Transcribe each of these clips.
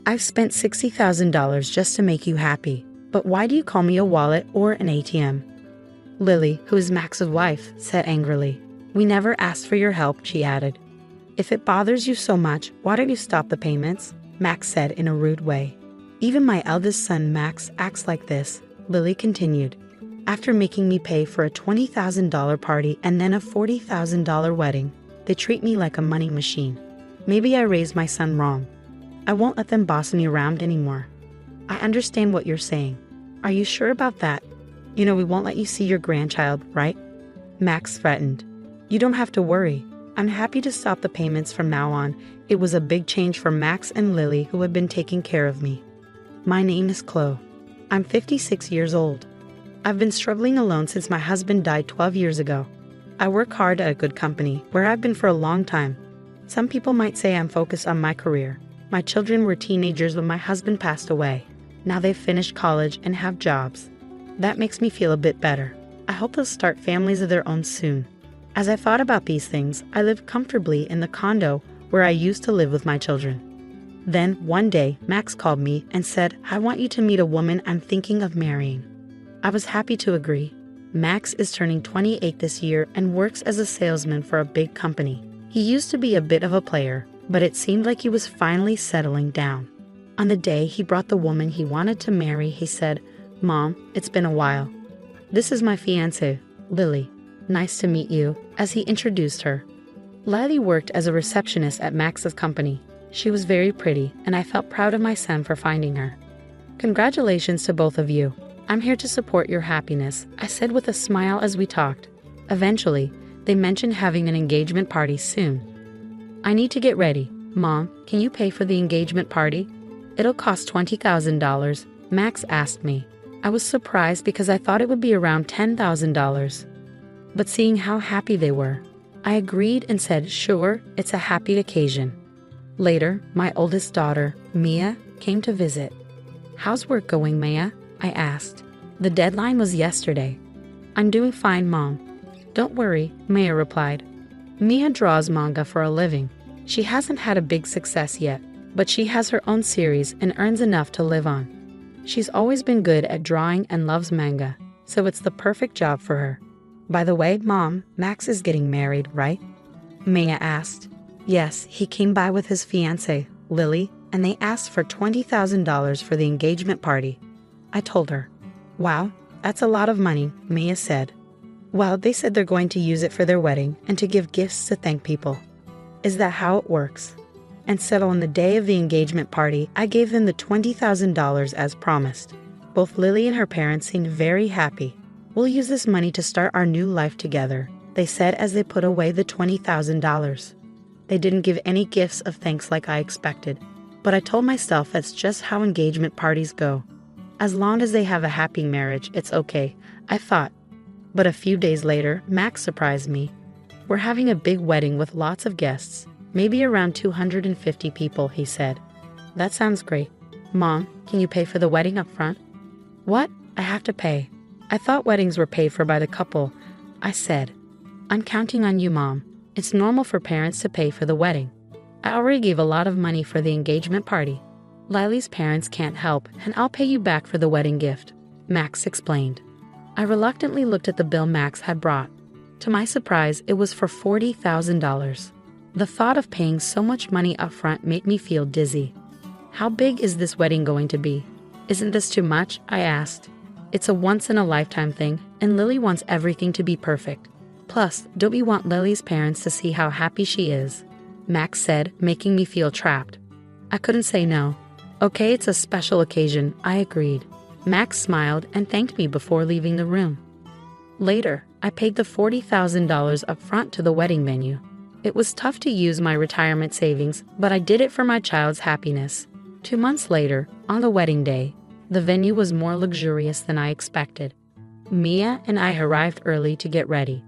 I've spent $60,000 just to make you happy, but why do you call me a wallet or an ATM? Lily, who is Max's wife, said angrily. We never asked for your help, she added. If it bothers you so much, why don't you stop the payments? Max said in a rude way. Even my eldest son Max acts like this, Lily continued. After making me pay for a $20,000 party and then a $40,000 wedding, they treat me like a money machine. Maybe I raised my son wrong. I won't let them boss me around anymore. I understand what you're saying. Are you sure about that? We won't let you see your grandchild, right? Max threatened. You don't have to worry. I'm happy to stop the payments from now on. It was a big change for Max and Lily, who had been taking care of me. My name is Chloe. I'm 56 years old. I've been struggling alone since my husband died 12 years ago. I work hard at a good company, where I've been for a long time. Some people might say I'm focused on my career. My children were teenagers when my husband passed away. Now they've finished college and have jobs. That makes me feel a bit better. I hope they'll start families of their own soon. As I thought about these things, I lived comfortably in the condo where I used to live with my children. Then, one day, Max called me and said, I want you to meet a woman I'm thinking of marrying. I was happy to agree. Max is turning 28 this year and works as a salesman for a big company. He used to be a bit of a player, but it seemed like he was finally settling down. On the day he brought the woman he wanted to marry, he said, Mom, it's been a while. This is my fiancée, Lily. Nice to meet you, as he introduced her. Lily worked as a receptionist at Max's company. She was very pretty, and I felt proud of my son for finding her. Congratulations to both of you. I'm here to support your happiness, I said with a smile as we talked. Eventually, they mentioned having an engagement party soon. I need to get ready. Mom, can you pay for the engagement party? It'll cost $20,000, Max asked me. I was surprised because I thought it would be around $10,000. But seeing how happy they were, I agreed and said, sure, it's a happy occasion. Later, my oldest daughter, Mia, came to visit. How's work going, Mia? I asked. The deadline was yesterday. I'm doing fine, Mom. Don't worry, Mia replied. Mia draws manga for a living. She hasn't had a big success yet, but she has her own series and earns enough to live on. She's always been good at drawing and loves manga, so it's the perfect job for her. By the way, Mom, Max is getting married, right? Mia asked. Yes, he came by with his fiancée, Lily, and they asked for $20,000 for the engagement party. I told her. Wow, that's a lot of money, Mia said. Well, they said they're going to use it for their wedding and to give gifts to thank people. Is that how it works? And so on the day of the engagement party, I gave them the $20,000 as promised. Both Lily and her parents seemed very happy. We'll use this money to start our new life together, they said as they put away the $20,000. They didn't give any gifts of thanks like I expected, but I told myself that's just how engagement parties go. As long as they have a happy marriage, it's okay, I thought. But a few days later, Max surprised me. We're having a big wedding with lots of guests, maybe around 250 people, he said. That sounds great. Mom, can you pay for the wedding up front? What? I have to pay. I thought weddings were paid for by the couple, I said. I'm counting on you, Mom. It's normal for parents to pay for the wedding. I already gave a lot of money for the engagement party. Lily's parents can't help, and I'll pay you back for the wedding gift, Max explained. I reluctantly looked at the bill Max had brought. To my surprise, it was for $40,000. The thought of paying so much money up front made me feel dizzy. How big is this wedding going to be? Isn't this too much? I asked. It's a once-in-a-lifetime thing, and Lily wants everything to be perfect. Plus, don't we want Lily's parents to see how happy she is? Max said, making me feel trapped. I couldn't say no. Okay, it's a special occasion, I agreed. Max smiled and thanked me before leaving the room. Later, I paid the $40,000 up front to the wedding venue. It was tough to use my retirement savings, but I did it for my child's happiness. 2 months later, on the wedding day, the venue was more luxurious than I expected. Mia and I arrived early to get ready.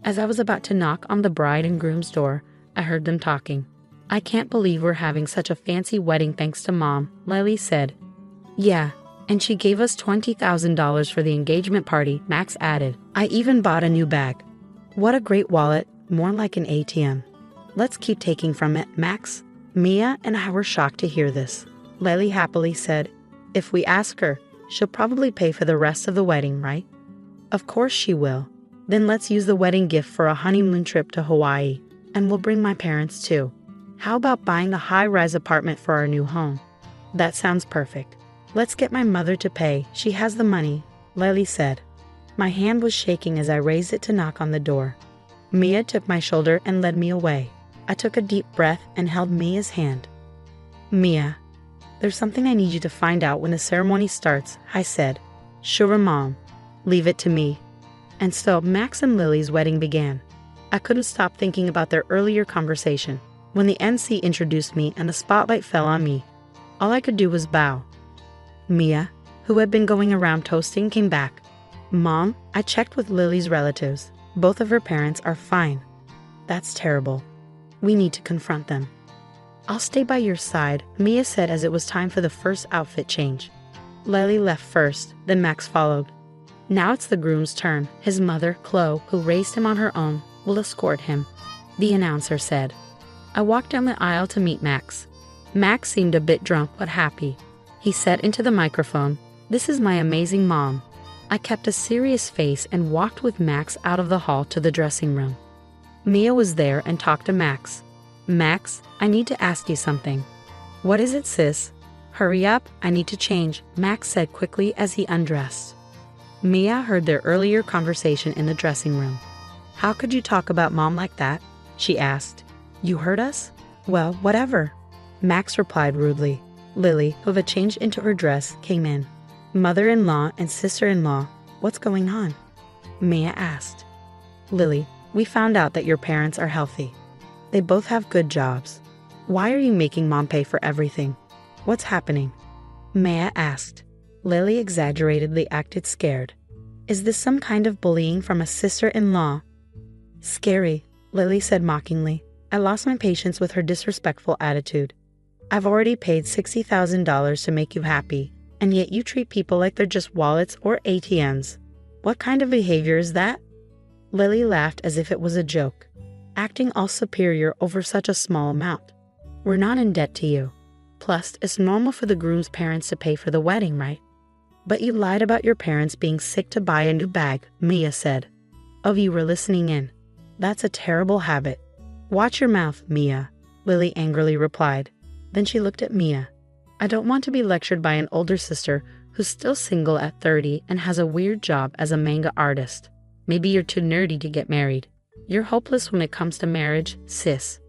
As I was about to knock on the bride and groom's door, I heard them talking. I can't believe we're having such a fancy wedding thanks to Mom, Lily said. Yeah, and she gave us $20,000 for the engagement party, Max added. I even bought a new bag. What a great wallet, more like an ATM. Let's keep taking from it, Max. Mia and I were shocked to hear this. Lily happily said. If we ask her, she'll probably pay for the rest of the wedding, right? Of course she will. Then let's use the wedding gift for a honeymoon trip to Hawaii, and we'll bring my parents too. How about buying a high-rise apartment for our new home? That sounds perfect. Let's get my mother to pay. She has the money, Lily said. My hand was shaking as I raised it to knock on the door. Mia took my shoulder and led me away. I took a deep breath and held Mia's hand. Mia, there's something I need you to find out when the ceremony starts, I said. Sure, Mom. Leave it to me. And so Max and Lily's wedding began. I couldn't stop thinking about their earlier conversation. When the MC introduced me and the spotlight fell on me, all I could do was bow. Mia, who had been going around toasting, came back. Mom, I checked with Lily's relatives. Both of her parents are fine. That's terrible. We need to confront them. I'll stay by your side, Mia said as it was time for the first outfit change. Lily left first, then Max followed. Now it's the groom's turn. His mother, Chloe, who raised him on her own, will escort him, the announcer said. I walked down the aisle to meet Max. Max seemed a bit drunk but happy. He said into the microphone, "This is my amazing mom." I kept a serious face and walked with Max out of the hall to the dressing room. Mia was there and talked to Max. Max, I need to ask you something. What is it, sis? Hurry up, I need to change, Max said quickly as he undressed. Mia heard their earlier conversation in the dressing room. How could you talk about Mom like that? She asked. You heard us? Well, whatever. Max replied rudely. Lily, who had changed into her dress, came in. Mother-in-law and sister-in-law, what's going on? Mia asked. Lily, we found out that your parents are healthy. They both have good jobs. Why are you making Mom pay for everything? What's happening? Mia asked. Lily exaggeratedly acted scared. Is this some kind of bullying from a sister-in-law? Scary, Lily said mockingly. I lost my patience with her disrespectful attitude. I've already paid $60,000 to make you happy, and yet you treat people like they're just wallets or ATMs. What kind of behavior is that? Lily laughed as if it was a joke, acting all superior over such a small amount. We're not in debt to you. Plus, it's normal for the groom's parents to pay for the wedding, right? But you lied about your parents being sick to buy a new bag, Mia said. Oh, you were listening in. That's a terrible habit. Watch your mouth, Mia, Lily angrily replied. Then she looked at Mia. I don't want to be lectured by an older sister who's still single at 30 and has a weird job as a manga artist. Maybe you're too nerdy to get married. You're hopeless when it comes to marriage, sis.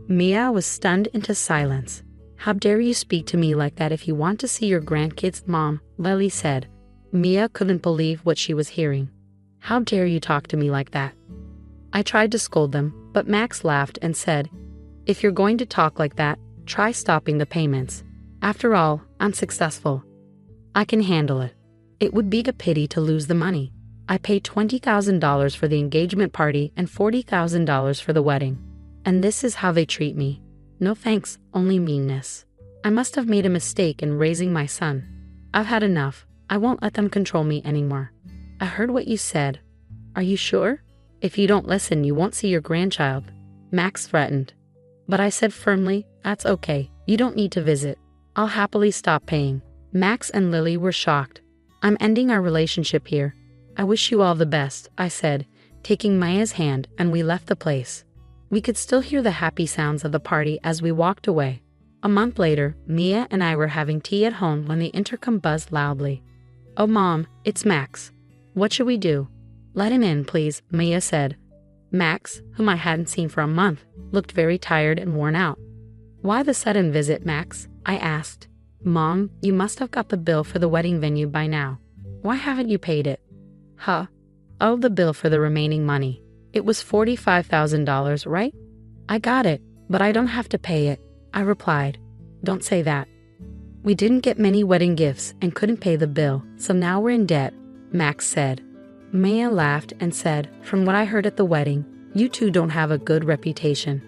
Mia was stunned into silence. How dare you speak to me like that if you want to see your grandkids, Mom, Lily said. Mia couldn't believe what she was hearing. How dare you talk to me like that? I tried to scold them, but Max laughed and said, if you're going to talk like that, try stopping the payments. After all, I'm successful. I can handle it. It would be a pity to lose the money. I paid $20,000 for the engagement party and $40,000 for the wedding. And this is how they treat me. No thanks, only meanness. I must have made a mistake in raising my son. I've had enough. I won't let them control me anymore. I heard what you said. Are you sure? If you don't listen, you won't see your grandchild. Max threatened. But I said firmly, that's okay. You don't need to visit. I'll happily stop paying. Max and Lily were shocked. I'm ending our relationship here. I wish you all the best, I said, taking Maya's hand, and we left the place. We could still hear the happy sounds of the party as we walked away. A month later, Mia and I were having tea at home when the intercom buzzed loudly. Oh, Mom, it's Max. What should we do? Let him in, please, Mia said. Max, whom I hadn't seen for a month, looked very tired and worn out. Why the sudden visit, Max? I asked. Mom, you must have got the bill for the wedding venue by now. Why haven't you paid it? Huh? Oh, the bill for the remaining money. It was $45,000, right? I got it, but I don't have to pay it, I replied. Don't say that. We didn't get many wedding gifts and couldn't pay the bill, so now we're in debt, Max said. Maya laughed and said, from what I heard at the wedding, you two don't have a good reputation.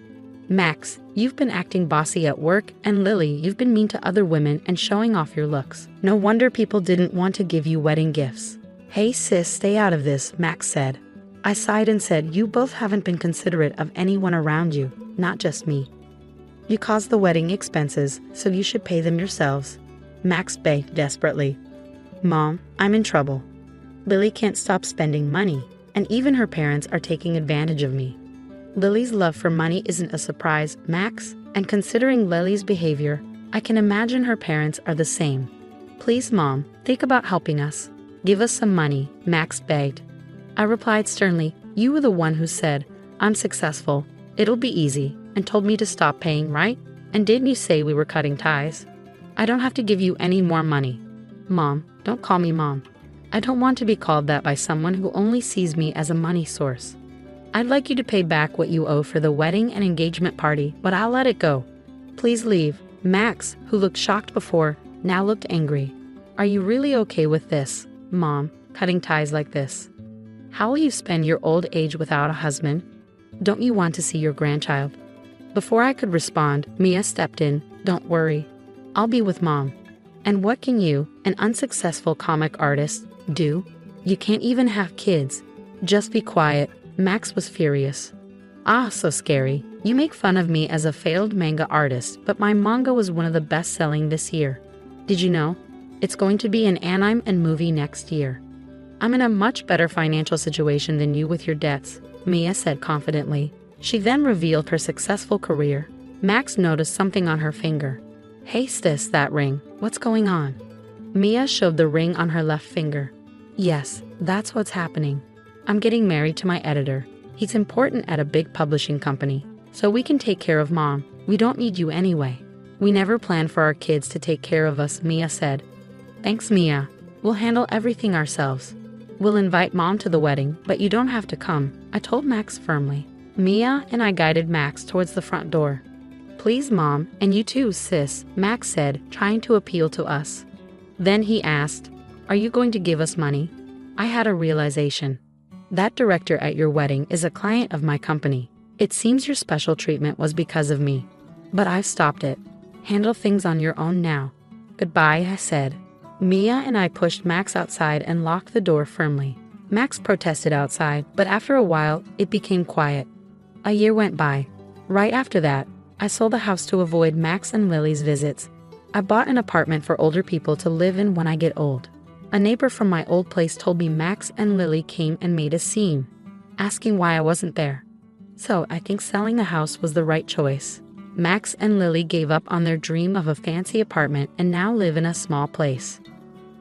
Max, you've been acting bossy at work, and Lily, you've been mean to other women and showing off your looks. No wonder people didn't want to give you wedding gifts. Hey sis, stay out of this, Max said. I sighed and said, you both haven't been considerate of anyone around you, not just me. You caused the wedding expenses, so you should pay them yourselves. Max begged desperately. Mom, I'm in trouble. Lily can't stop spending money, and even her parents are taking advantage of me. Lily's love for money isn't a surprise, Max, and considering Lily's behavior, I can imagine her parents are the same. Please, Mom, think about helping us. Give us some money, Max begged. I replied sternly, you were the one who said, I'm successful, it'll be easy, and told me to stop paying, right? And didn't you say we were cutting ties? I don't have to give you any more money. Mom, don't call me Mom. I don't want to be called that by someone who only sees me as a money source. I'd like you to pay back what you owe for the wedding and engagement party, but I'll let it go. Please leave. Max, who looked shocked before, now looked angry. Are you really okay with this, Mom, cutting ties like this? How will you spend your old age without a husband? Don't you want to see your grandchild? Before I could respond, Mia stepped in. Don't worry. I'll be with Mom. And what can you, an unsuccessful comic artist, do? You can't even have kids. Just be quiet. Max was furious. Ah, so scary. You make fun of me as a failed manga artist, but my manga was one of the best-selling this year. Did you know? It's going to be an anime and movie next year. I'm in a much better financial situation than you with your debts, Mia said confidently. She then revealed her successful career. Max noticed something on her finger. Hey sis, that ring. What's going on? Mia showed the ring on her left finger. Yes, that's what's happening. I'm getting married to my editor. He's important at a big publishing company, so we can take care of Mom. We don't need you anyway. We never planned for our kids to take care of us, Mia said. Thanks, Mia. We'll handle everything ourselves. We'll invite Mom to the wedding, but you don't have to come, I told Max firmly. Mia and I guided Max towards the front door. Please, Mom, and you too, sis, Max said, trying to appeal to us. Then he asked, are you going to give us money? I had a realization. That director at your wedding is a client of my company. It seems your special treatment was because of me. But I've stopped it. Handle things on your own now. Goodbye, I said. Mia and I pushed Max outside and locked the door firmly. Max protested outside, but after a while, it became quiet. A year went by. Right after that, I sold the house to avoid Max and Lily's visits. I bought an apartment for older people to live in when I get old. A neighbor from my old place told me Max and Lily came and made a scene, asking why I wasn't there. So I think selling the house was the right choice. Max and Lily gave up on their dream of a fancy apartment and now live in a small place.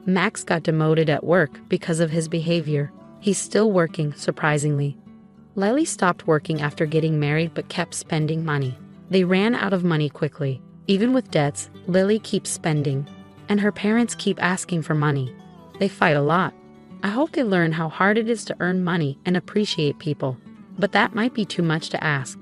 Max got demoted at work because of his behavior. He's still working, surprisingly. Lily stopped working after getting married but kept spending money. They ran out of money quickly. Even with debts, Lily keeps spending, and her parents keep asking for money. They fight a lot. I hope they learn how hard it is to earn money and appreciate people. But that might be too much to ask.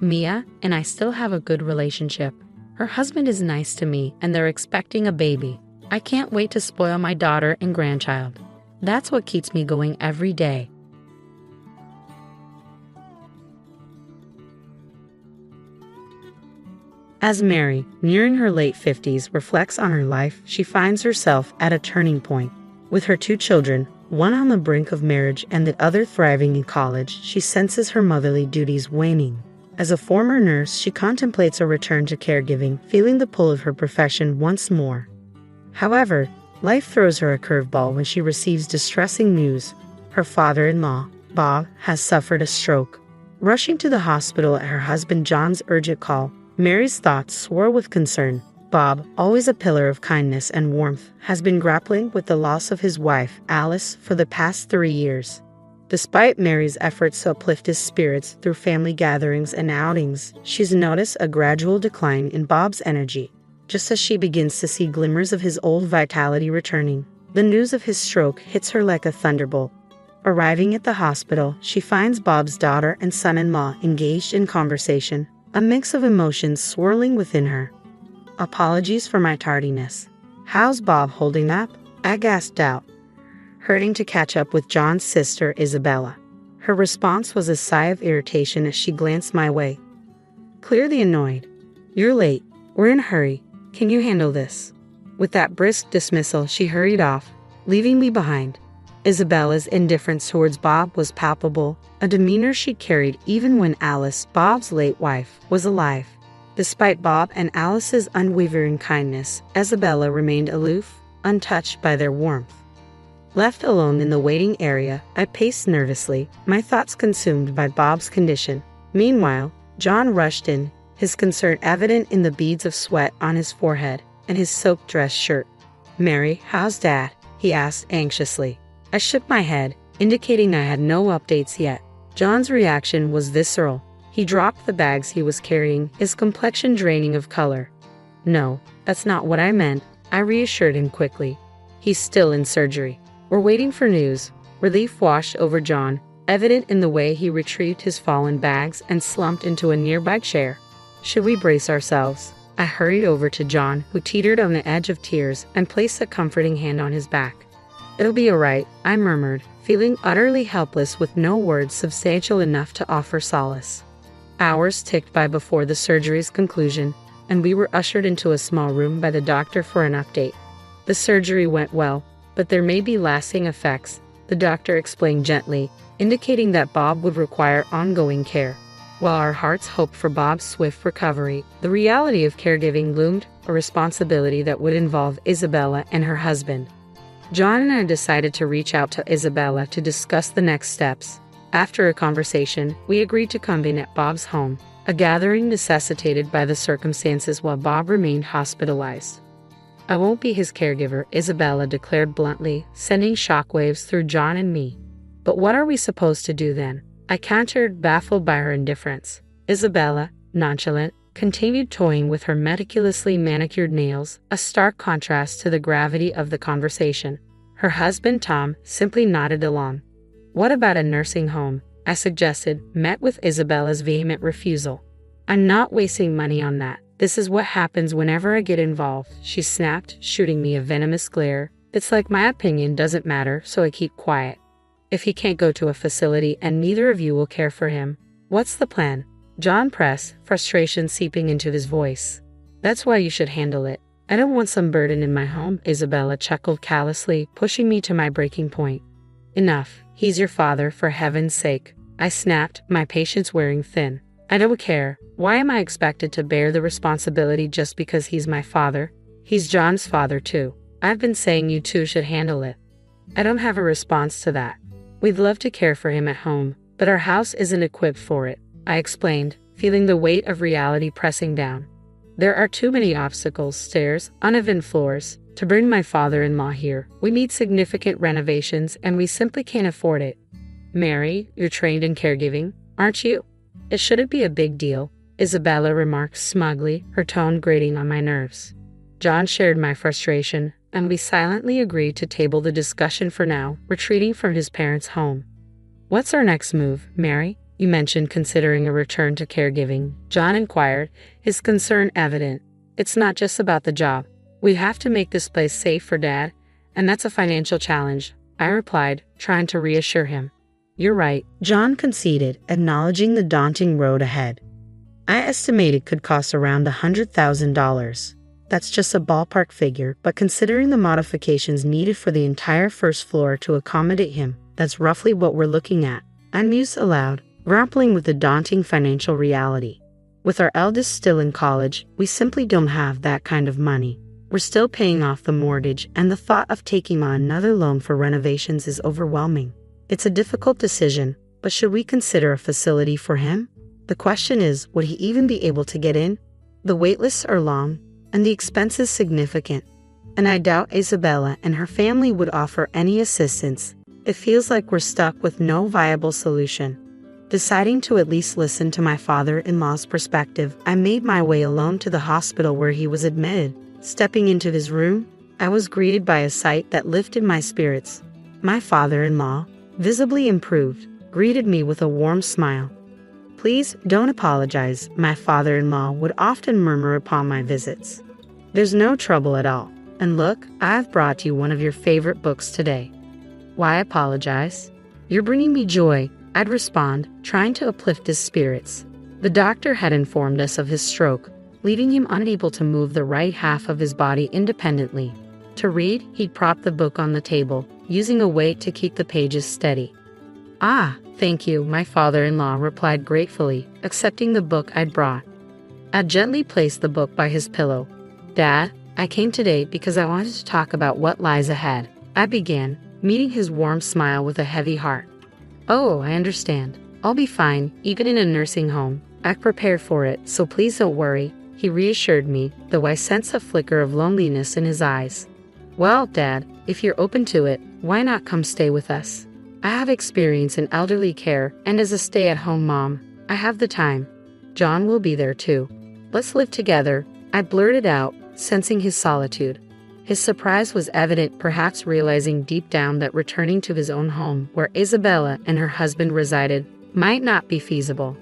Mia and I still have a good relationship. Her husband is nice to me and they're expecting a baby. I can't wait to spoil my daughter and grandchild. That's what keeps me going every day. As Mary, nearing her late 50s, reflects on her life, she finds herself at a turning point. With her 2 children, one on the brink of marriage and the other thriving in college, she senses her motherly duties waning. As a former nurse, she contemplates a return to caregiving, feeling the pull of her profession once more. However, life throws her a curveball when she receives distressing news. Her father-in-law, Bob, has suffered a stroke. Rushing to the hospital at her husband John's urgent call, Mary's thoughts swirl with concern. Bob, always a pillar of kindness and warmth, has been grappling with the loss of his wife, Alice, for the past 3 years. Despite Mary's efforts to uplift his spirits through family gatherings and outings, she's noticed a gradual decline in Bob's energy. Just as she begins to see glimmers of his old vitality returning, the news of his stroke hits her like a thunderbolt. Arriving at the hospital, she finds Bob's daughter and son-in-law engaged in conversation, a mix of emotions swirling within her. Apologies for my tardiness. How's Bob holding up? I gasped out, hurting to catch up with John's sister, Isabella. Her response was a sigh of irritation as she glanced my way. Clearly annoyed. You're late. We're in a hurry. Can you handle this? With that brisk dismissal, she hurried off, leaving me behind. Isabella's indifference towards Bob was palpable, a demeanor she carried even when Alice, Bob's late wife, was alive. Despite Bob and Alice's unwavering kindness, Isabella remained aloof, untouched by their warmth. Left alone in the waiting area, I paced nervously, my thoughts consumed by Bob's condition. Meanwhile, John rushed in, his concern evident in the beads of sweat on his forehead and his soaked dress shirt. "Mary, how's Dad?" he asked anxiously. I shook my head, indicating I had no updates yet. John's reaction was visceral. He dropped the bags he was carrying, his complexion draining of color. "No, that's not what I meant," I reassured him quickly. "He's still in surgery. We're waiting for news." Relief washed over John, evident in the way he retrieved his fallen bags and slumped into a nearby chair. "Should we brace ourselves?" I hurried over to John, who teetered on the edge of tears, and placed a comforting hand on his back. "It'll be all right," I murmured, feeling utterly helpless with no words substantial enough to offer solace. Hours ticked by before the surgery's conclusion, and we were ushered into a small room by the doctor for an update. "The surgery went well, but there may be lasting effects," the doctor explained gently, indicating that Bob would require ongoing care. While our hearts hoped for Bob's swift recovery, the reality of caregiving loomed, a responsibility that would involve Isabella and her husband. John and I decided to reach out to Isabella to discuss the next steps. After a conversation, we agreed to convene at Bob's home, a gathering necessitated by the circumstances while Bob remained hospitalized. "I won't be his caregiver," Isabella declared bluntly, sending shockwaves through John and me. "But what are we supposed to do then?" I countered, baffled by her indifference. Isabella, nonchalant, continued toying with her meticulously manicured nails, a stark contrast to the gravity of the conversation. Her husband, Tom, simply nodded along. "What about a nursing home?" I suggested, met with Isabella's vehement refusal. "I'm not wasting money on that. This is what happens whenever I get involved," she snapped, shooting me a venomous glare. "It's like my opinion doesn't matter, so I keep quiet. If he can't go to a facility and neither of you will care for him, what's the plan?" John pressed, frustration seeping into his voice. "That's why you should handle it. I don't want some burden in my home," Isabella chuckled callously, pushing me to my breaking point. "Enough. He's your father, for heaven's sake," I snapped, my patience wearing thin. "I don't care. Why am I expected to bear the responsibility just because he's my father? He's John's father too. I've been saying you two should handle it." "I don't have a response to that. We'd love to care for him at home, but our house isn't equipped for it," I explained, feeling the weight of reality pressing down. "There are too many obstacles, stairs, uneven floors, to bring my father-in-law here. We need significant renovations and we simply can't afford it." "Mary, you're trained in caregiving, aren't you? It shouldn't be a big deal," Isabella remarked smugly, her tone grating on my nerves. John shared my frustration, and we silently agreed to table the discussion for now, retreating from his parents' home. "What's our next move, Mary? You mentioned considering a return to caregiving," John inquired, his concern evident. "It's not just about the job. We have to make this place safe for Dad, and that's a financial challenge," I replied, trying to reassure him. "You're right," John conceded, acknowledging the daunting road ahead. "I estimate it could cost around $100,000. That's just a ballpark figure, but considering the modifications needed for the entire first floor to accommodate him, that's roughly what we're looking at." I mused aloud, grappling with the daunting financial reality. With our eldest still in college, we simply don't have that kind of money. We're still paying off the mortgage, and the thought of taking on another loan for renovations is overwhelming. It's a difficult decision, but should we consider a facility for him? The question is, would he even be able to get in? The wait lists are long, and the expense is significant, and I doubt Isabella and her family would offer any assistance. It feels like we're stuck with no viable solution. Deciding to at least listen to my father-in-law's perspective, I made my way alone to the hospital where he was admitted. Stepping into his room, I was greeted by a sight that lifted my spirits. My father-in-law, visibly improved, greeted me with a warm smile. "Please don't apologize," my father-in-law would often murmur upon my visits. "There's no trouble at all. And look, I've brought you one of your favorite books today." "Why apologize? You're bringing me joy," I'd respond, trying to uplift his spirits. The doctor had informed us of his stroke, leaving him unable to move the right half of his body independently. To read, he'd prop the book on the table, using a weight to keep the pages steady. "Ah, thank you," my father-in-law replied gratefully, accepting the book I'd brought. I gently placed the book by his pillow. Dad, I came today because I wanted to talk about what lies ahead, I began, meeting his warm smile with a heavy heart. Oh, I understand. I'll be fine, even in a nursing home. I've prepared for it, so please don't worry, he reassured me, though I sensed a flicker of loneliness in his eyes. Well, Dad, if you're open to it, why not come stay with us? I have experience in elderly care, and as a stay-at-home mom, I have the time. John will be there too. Let's live together, I blurted out, sensing his solitude. His surprise was evident, perhaps realizing deep down that returning to his own home, where Isabella and her husband resided, might not be feasible.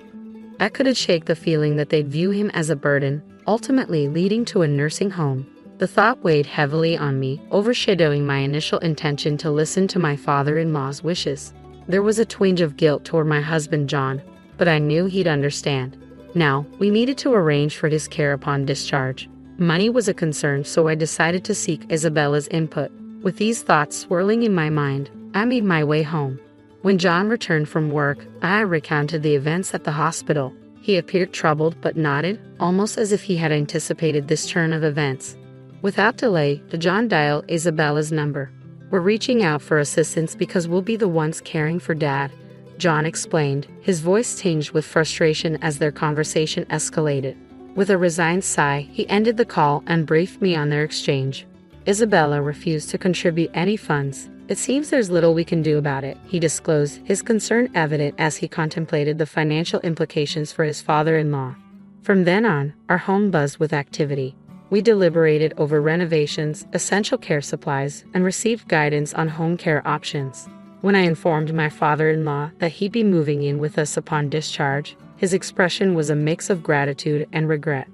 I couldn't shake the feeling that they'd view him as a burden, ultimately leading to a nursing home. The thought weighed heavily on me, overshadowing my initial intention to listen to my father-in-law's wishes. There was a twinge of guilt toward my husband John, but I knew he'd understand. Now, we needed to arrange for his care upon discharge. Money was a concern, so I decided to seek Isabella's input. With these thoughts swirling in my mind, I made my way home. When John returned from work, I recounted the events at the hospital. He appeared troubled but nodded, almost as if he had anticipated this turn of events. Without delay, John dialed Isabella's number. We're reaching out for assistance because we'll be the ones caring for Dad, John explained, his voice tinged with frustration as their conversation escalated. With a resigned sigh, he ended the call and briefed me on their exchange. Isabella refused to contribute any funds. It seems there's little we can do about it, he disclosed, his concern evident as he contemplated the financial implications for his father-in-law. From then on, our home buzzed with activity. We deliberated over renovations, essential care supplies, and received guidance on home care options. When I informed my father-in-law that he'd be moving in with us upon discharge, his expression was a mix of gratitude and regret.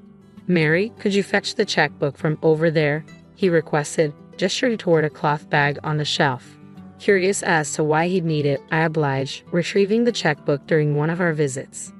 Mary, could you fetch the checkbook from over there? He requested, gesturing toward a cloth bag on the shelf. Curious as to why he'd need it, I obliged, retrieving the checkbook during one of our visits.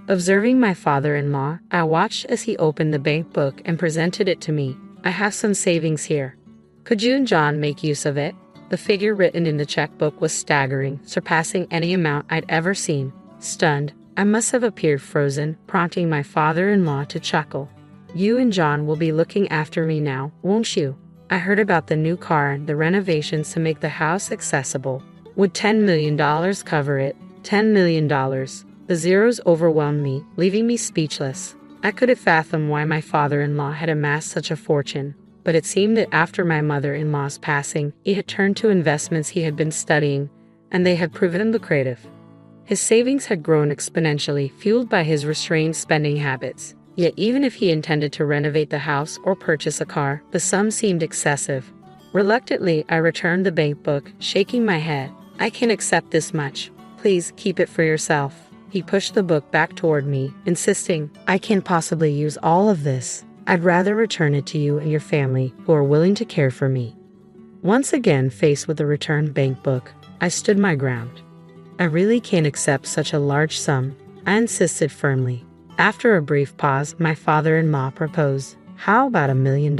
Observing my father-in-law, I watched as he opened the bank book and presented it to me. I have some savings here. Could you and John make use of it? The figure written in the checkbook was staggering, surpassing any amount I'd ever seen. Stunned, I must have appeared frozen, prompting my father-in-law to chuckle. You and John will be looking after me now, won't you? I heard about the new car and the renovations to make the house accessible. Would $10 million cover it? $10 million. The zeros overwhelmed me, leaving me speechless. I could have fathomed why my father-in-law had amassed such a fortune, but it seemed that after my mother-in-law's passing, he had turned to investments he had been studying, and they had proven lucrative. His savings had grown exponentially, fueled by his restrained spending habits. Yet even if he intended to renovate the house or purchase a car, the sum seemed excessive. Reluctantly, I returned the bank book, shaking my head. I can't accept this much. Please keep it for yourself. He pushed the book back toward me, insisting, I can't possibly use all of this. I'd rather return it to you and your family, who are willing to care for me. Once again faced with the returned bank book, I stood my ground. I really can't accept such a large sum, I insisted firmly. After a brief pause, my father-in-law proposed, how about $1 million?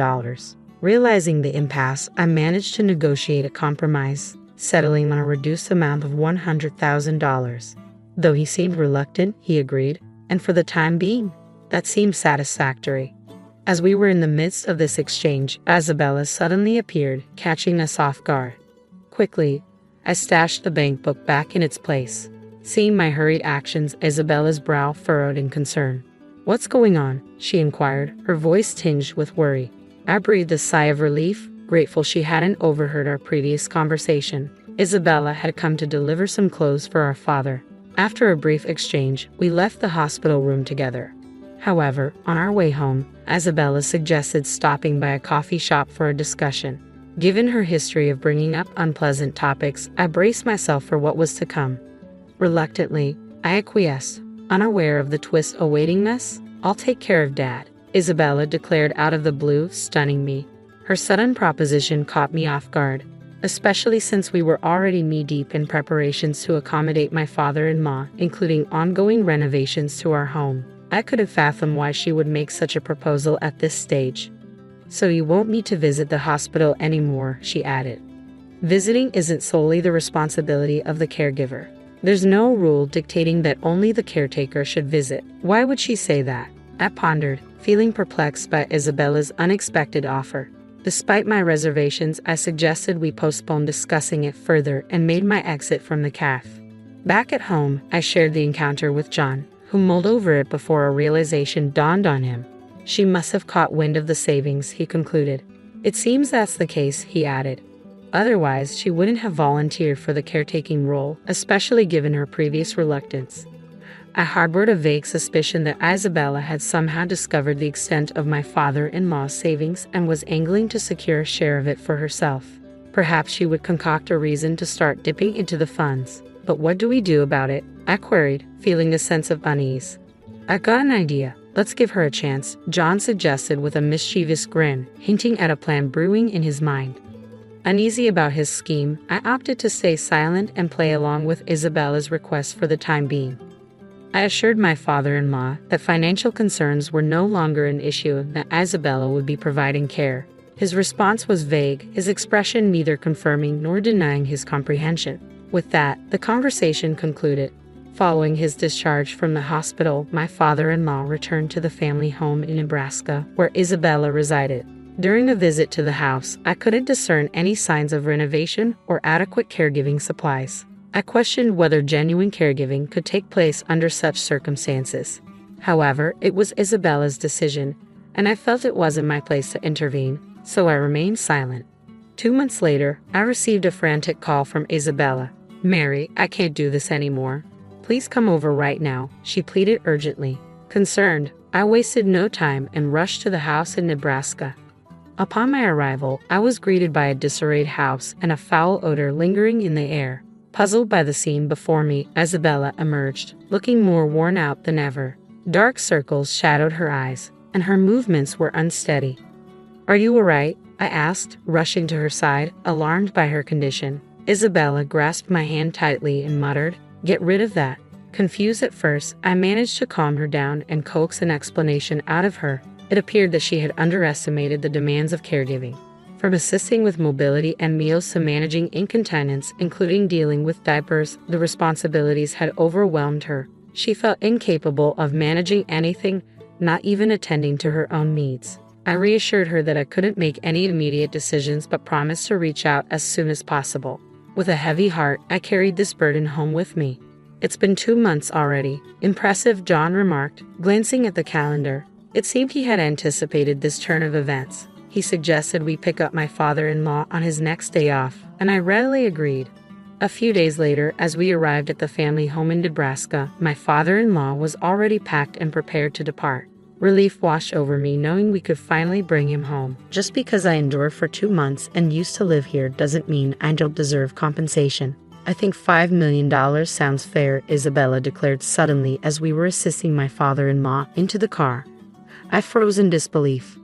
Realizing the impasse, I managed to negotiate a compromise, settling on a reduced amount of $100,000. Though he seemed reluctant, he agreed, and for the time being, that seemed satisfactory. As we were in the midst of this exchange, Isabella suddenly appeared, catching us off guard. Quickly, I stashed the bank book back in its place. Seeing my hurried actions, Isabella's brow furrowed in concern. What's going on? She inquired, her voice tinged with worry. I breathed a sigh of relief, grateful she hadn't overheard our previous conversation. Isabella had come to deliver some clothes for our father. After a brief exchange, we left the hospital room together. However, on our way home, Isabella suggested stopping by a coffee shop for a discussion. Given her history of bringing up unpleasant topics, I braced myself for what was to come. Reluctantly, I acquiesced, unaware of the twist awaiting us. I'll take care of Dad, Isabella declared out of the blue, stunning me. Her sudden proposition caught me off guard, especially since we were already knee-deep in preparations to accommodate my father-in-law, including ongoing renovations to our home. I could have fathomed why she would make such a proposal at this stage. So you won't need to visit the hospital anymore, she added. Visiting isn't solely the responsibility of the caregiver. There's no rule dictating that only the caretaker should visit. Why would she say that? I pondered, feeling perplexed by Isabella's unexpected offer. Despite my reservations, I suggested we postpone discussing it further and made my exit from the cafe. Back at home, I shared the encounter with John, who mulled over it before a realization dawned on him. She must have caught wind of the savings, he concluded. It seems that's the case, he added. Otherwise, she wouldn't have volunteered for the caretaking role, especially given her previous reluctance. I harbored a vague suspicion that Isabella had somehow discovered the extent of my father-in-law's savings and was angling to secure a share of it for herself. Perhaps she would concoct a reason to start dipping into the funds. But what do we do about it? I queried, feeling a sense of unease. I got an idea. Let's give her a chance, John suggested with a mischievous grin, hinting at a plan brewing in his mind. Uneasy about his scheme, I opted to stay silent and play along with Isabella's request for the time being. I assured my father-in-law that financial concerns were no longer an issue and that Isabella would be providing care. His response was vague, his expression neither confirming nor denying his comprehension. With that, the conversation concluded. Following his discharge from the hospital, my father-in-law returned to the family home in Nebraska, where Isabella resided. During a visit to the house, I couldn't discern any signs of renovation or adequate caregiving supplies. I questioned whether genuine caregiving could take place under such circumstances. However, it was Isabella's decision, and I felt it wasn't my place to intervene, so I remained silent. 2 months later, I received a frantic call from Isabella. "Mary, I can't do this anymore. Please come over right now," she pleaded urgently. Concerned, I wasted no time and rushed to the house in Nebraska. Upon my arrival, I was greeted by a disarrayed house and a foul odor lingering in the air. Puzzled by the scene before me, Isabella emerged, looking more worn out than ever. Dark circles shadowed her eyes, and her movements were unsteady. "Are you all right?" I asked, rushing to her side, alarmed by her condition. Isabella grasped my hand tightly and muttered, "Get rid of that." Confused at first, I managed to calm her down and coax an explanation out of her. It appeared that she had underestimated the demands of caregiving. From assisting with mobility and meals to managing incontinence, including dealing with diapers, the responsibilities had overwhelmed her. She felt incapable of managing anything, not even attending to her own needs. I reassured her that I couldn't make any immediate decisions but promised to reach out as soon as possible. With a heavy heart, I carried this burden home with me. "It's been 2 months already." "Impressive," John remarked, glancing at the calendar. It seemed he had anticipated this turn of events. He suggested we pick up my father-in-law on his next day off, and I readily agreed. A few days later, as we arrived at the family home in Nebraska, my father-in-law was already packed and prepared to depart. Relief washed over me knowing we could finally bring him home. Just because I endured for 2 months and used to live here doesn't mean I don't deserve compensation. "I think $5 million sounds fair," Isabella declared suddenly as we were assisting my father-in-law into the car. I froze in disbelief.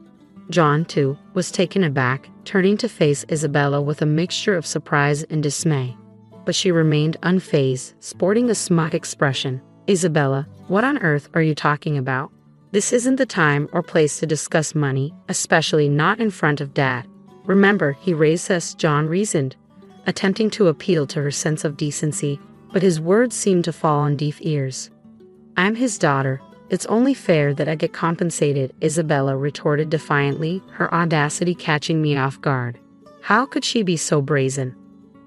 John, too, was taken aback, turning to face Isabella with a mixture of surprise and dismay. But she remained unfazed, sporting a smug expression. "Isabella, what on earth are you talking about? This isn't the time or place to discuss money, especially not in front of Dad. Remember, he raised us," John reasoned, attempting to appeal to her sense of decency, but his words seemed to fall on deaf ears. "I'm his daughter. It's only fair that I get compensated," Isabella retorted defiantly, her audacity catching me off guard. How could she be so brazen?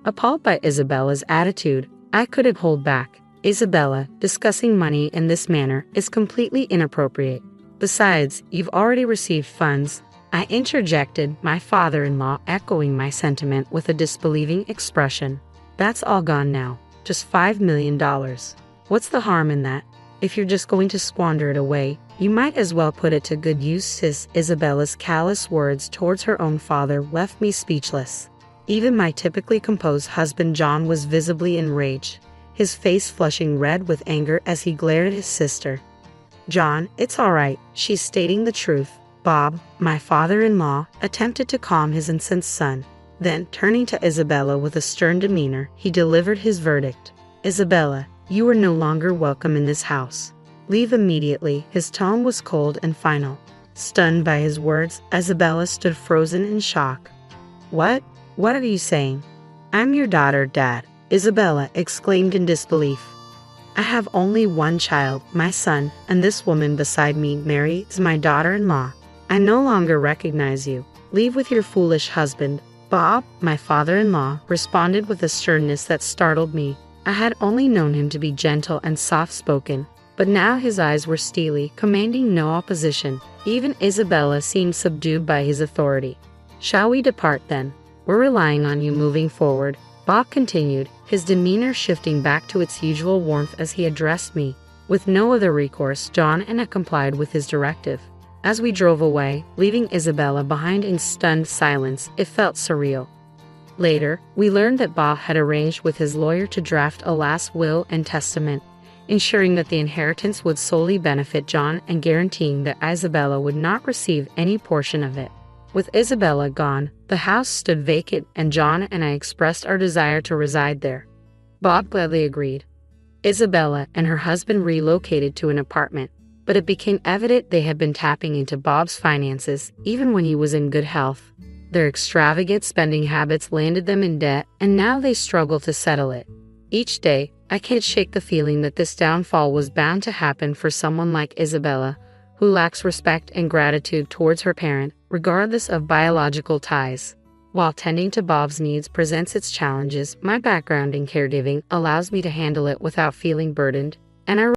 Appalled by Isabella's attitude, I couldn't hold back. "Isabella, discussing money in this manner is completely inappropriate. Besides, you've already received funds," I interjected, my father-in-law echoing my sentiment with a disbelieving expression. "That's all gone now. Just $5 million. What's the harm in that? If you're just going to squander it away, you might as well put it to good use, sis." Isabella's callous words towards her own father left me speechless. Even my typically composed husband John was visibly enraged, his face flushing red with anger as he glared at his sister. "John, it's all right. She's stating the truth." Bob, my father-in-law, attempted to calm his incensed son. Then, turning to Isabella with a stern demeanor, he delivered his verdict. "Isabella, you are no longer welcome in this house. Leave immediately." His tone was cold and final. Stunned by his words, Isabella stood frozen in shock. What? What are you saying?" "I'm your daughter, Dad," Isabella exclaimed in disbelief. I have only one child, my son, and this woman beside me, Mary, is my daughter-in-law. I no longer recognize you. Leave with your foolish husband." Bob, my father-in-law, responded with a sternness that startled me. I had only known him to be gentle and soft-spoken, but now his eyes were steely, commanding no opposition. Even Isabella seemed subdued by his authority. "Shall we depart then? We're relying on you moving forward," Bob continued, his demeanor shifting back to its usual warmth as he addressed me. With no other recourse, John and I complied with his directive. As we drove away, leaving Isabella behind in stunned silence, it felt surreal. Later, we learned that Bob had arranged with his lawyer to draft a last will and testament, ensuring that the inheritance would solely benefit John and guaranteeing that Isabella would not receive any portion of it. With Isabella gone, the house stood vacant and John and I expressed our desire to reside there. Bob gladly agreed. Isabella and her husband relocated to an apartment, but it became evident they had been tapping into Bob's finances even when he was in good health. Their extravagant spending habits landed them in debt, and now they struggle to settle it. Each day, I can't shake the feeling that this downfall was bound to happen for someone like Isabella, who lacks respect and gratitude towards her parent, regardless of biological ties. While tending to Bob's needs presents its challenges, my background in caregiving allows me to handle it without feeling burdened, and I